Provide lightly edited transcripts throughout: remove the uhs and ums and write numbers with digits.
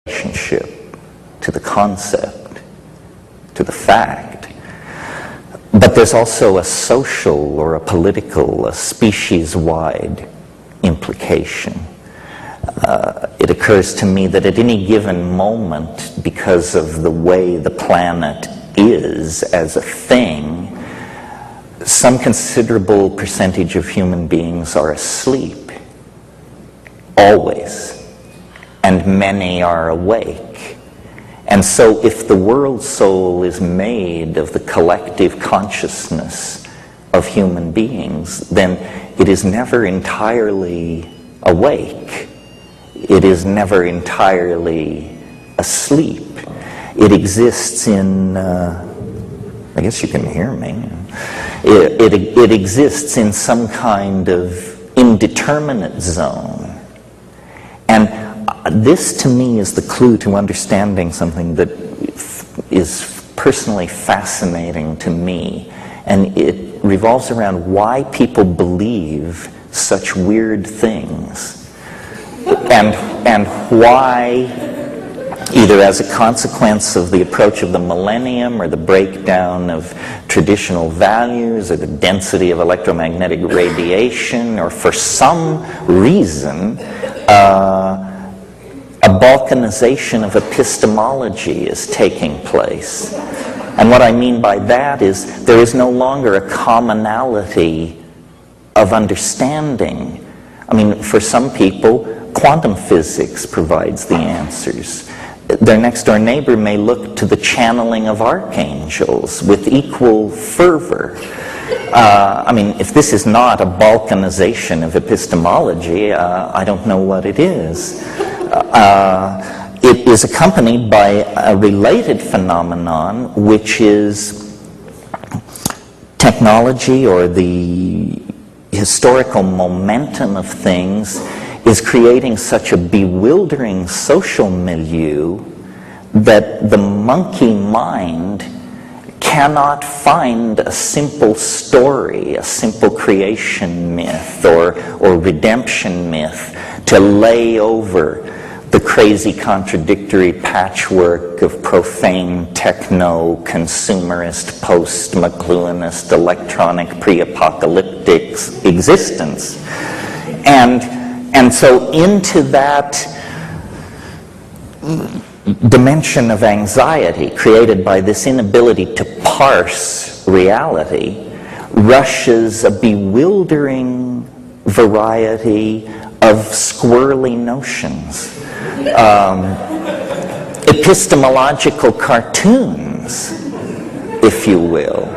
relationship to the concept, to the fact. But there's also a social or a political, a species-wide implication. It occurs to me that at any given moment, because of the way the planet is as a thing, some considerable percentage of human beings are asleep, always, and many are awake. And so if the world soul is made of the collective consciousness of human beings, then it is never entirely awake. It is never entirely asleep. It exists in, I guess you can hear me. It exists in some kind of indeterminate zone. And this to me is the clue to understanding something that is personally fascinating to me. And it revolves around why people believe such weird things. And why, either as a consequence of the approach of the millennium or the breakdown of traditional values or the density of electromagnetic radiation, or for some reason, a balkanization of epistemology is taking place. And what I mean by that is there is no longer a commonality of understanding. I mean, for some people, quantum physics provides the answers. Their next-door neighbor may look to the channeling of archangels with equal fervor. I mean, if this is not a balkanization of epistemology, I don't know what it is. It is accompanied by a related phenomenon, which is technology, or the historical momentum of things is creating such a bewildering social milieu that the monkey mind cannot find a simple story, a simple creation myth or redemption myth to lay over the crazy contradictory patchwork of profane techno-consumerist, post-McLuhanist, electronic, pre-apocalyptic existence. And so into that dimension of anxiety created by this inability to parse reality rushes a bewildering variety of squirrely notions. Epistemological cartoons, if you will,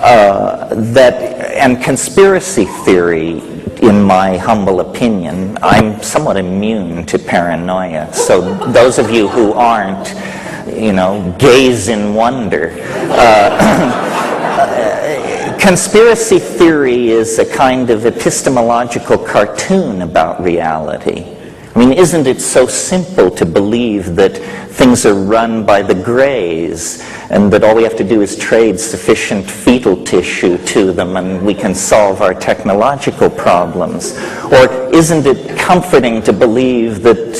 and conspiracy theory. In my humble opinion, I'm somewhat immune to paranoia. So those of you who aren't, gaze in wonder. Conspiracy theory is a kind of epistemological cartoon about reality. I mean, isn't it so simple to believe that things are run by the Greys and that all we have to do is trade sufficient fetal tissue to them and we can solve our technological problems? Or isn't it comforting to believe that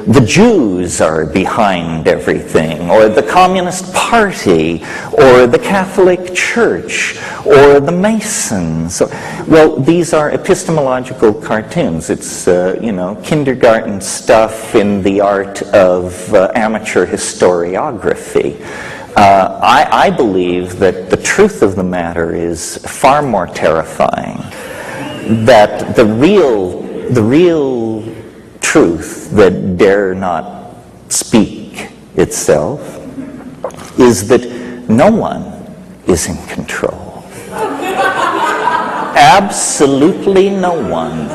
the Jews are behind everything, or the Communist Party, or the Catholic Church, or the Masons? Well, these are epistemological cartoons. It's, kindergarten stuff in the art of amateur historiography. I believe that the truth of the matter is far more terrifying. That the real truth that dare not speak itself is that no one is in control. Absolutely no one.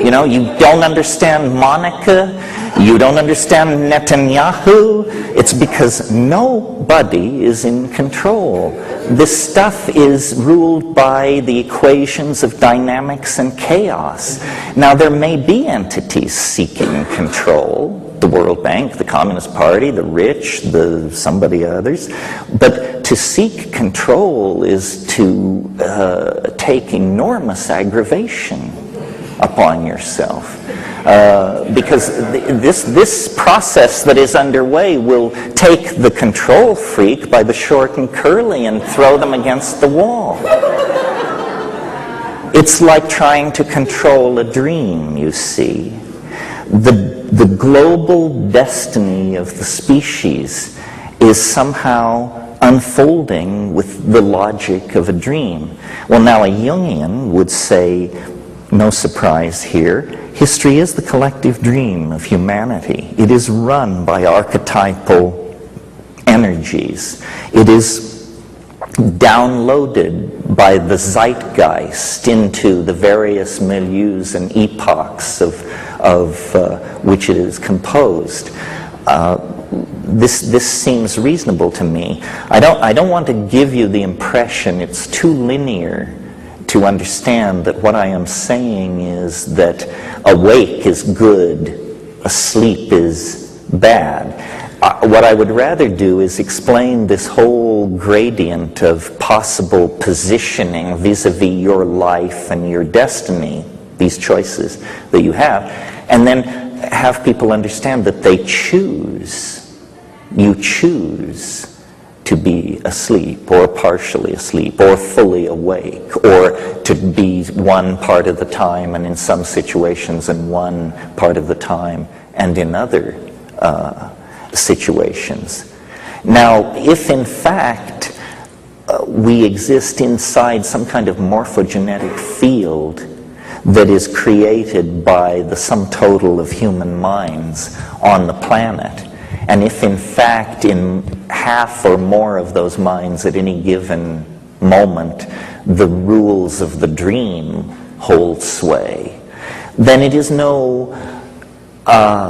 You don't understand Monica, you don't understand Netanyahu. It's because nobody is in control. This stuff is ruled by the equations of dynamics and chaos. Now, there may be entities seeking control, the World Bank, the Communist Party, the rich, somebody others, but to seek control is to take enormous aggravation. upon yourself. Because this process that is underway will take the control freak by the short and curly and throw them against the wall. It's like trying to control a dream, you see. The global destiny of the species is somehow unfolding with the logic of a dream. Well, now a Jungian would say, no surprise here, history is the collective dream of humanity. It is run by archetypal energies. It is downloaded by the zeitgeist into the various milieus and epochs of which it is composed. This seems reasonable to me. I don't want to give you the impression it's too linear to understand that what I am saying is that awake is good, asleep is bad. What I would rather do is explain this whole gradient of possible positioning vis-a-vis your life and your destiny, these choices that you have, and then have people understand that they choose. You choose to be asleep, or partially asleep, or fully awake, or to be one part of the time and in some situations and one part of the time and in other situations. Now, if in fact we exist inside some kind of morphogenetic field that is created by the sum total of human minds on the planet, and if in fact in half or more of those minds at any given moment the rules of the dream hold sway, then it is no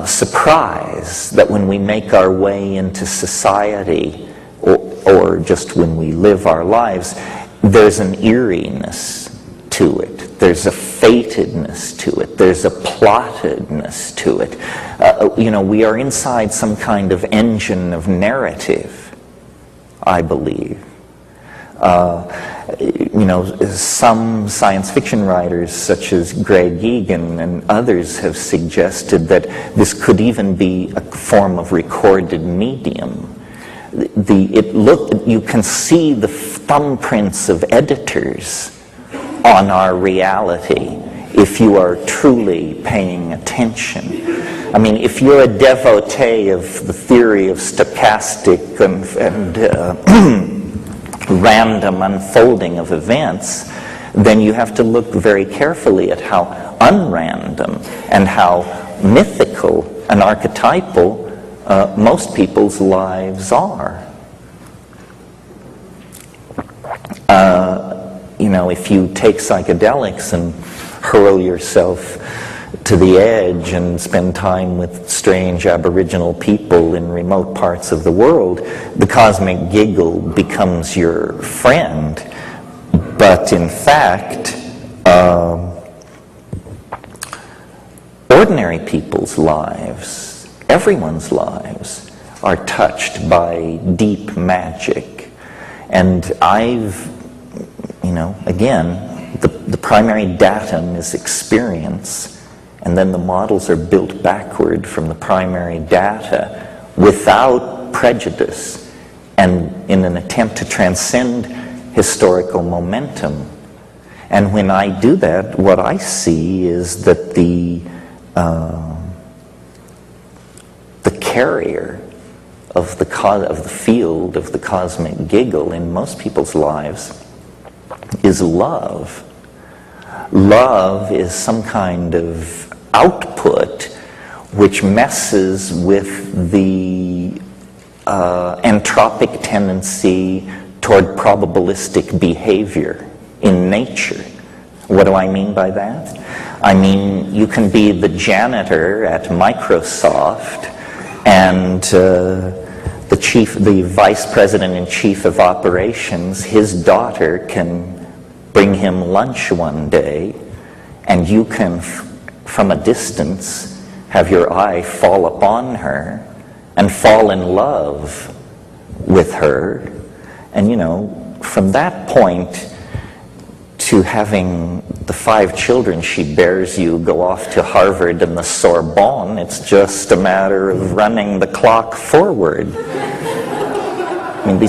surprise that when we make our way into society, or just when we live our lives, there's an eeriness to it. There's a fatedness to it. There's a plottedness to it. We are inside some kind of engine of narrative, I believe. Some science fiction writers, such as Greg Egan and others, have suggested that this could even be a form of recorded medium. You can see the thumbprints of editors on our reality if you are truly paying attention. I mean, if you're a devotee of the theory of stochastic and random unfolding of events, then you have to look very carefully at how unrandom and how mythical and archetypal most people's lives are. If you take psychedelics and hurl yourself to the edge and spend time with strange Aboriginal people in remote parts of the world, the cosmic giggle becomes your friend. But in fact, ordinary people's lives, everyone's lives, are touched by deep magic. And again, the primary datum is experience, and then the models are built backward from the primary data without prejudice and in an attempt to transcend historical momentum. And when I do that, what I see is that the carrier of the field of the cosmic giggle in most people's lives is love. Love is some kind of output which messes with the entropic tendency toward probabilistic behavior in nature. What do I mean by that? I mean, you can be the janitor at Microsoft and the vice president and chief of operations, his daughter can bring him lunch one day, and you can, from a distance, have your eye fall upon her and fall in love with her. And from that point to having the 5 children she bears you go off to Harvard and the Sorbonne. It's just a matter of running the clock forward. I mean, these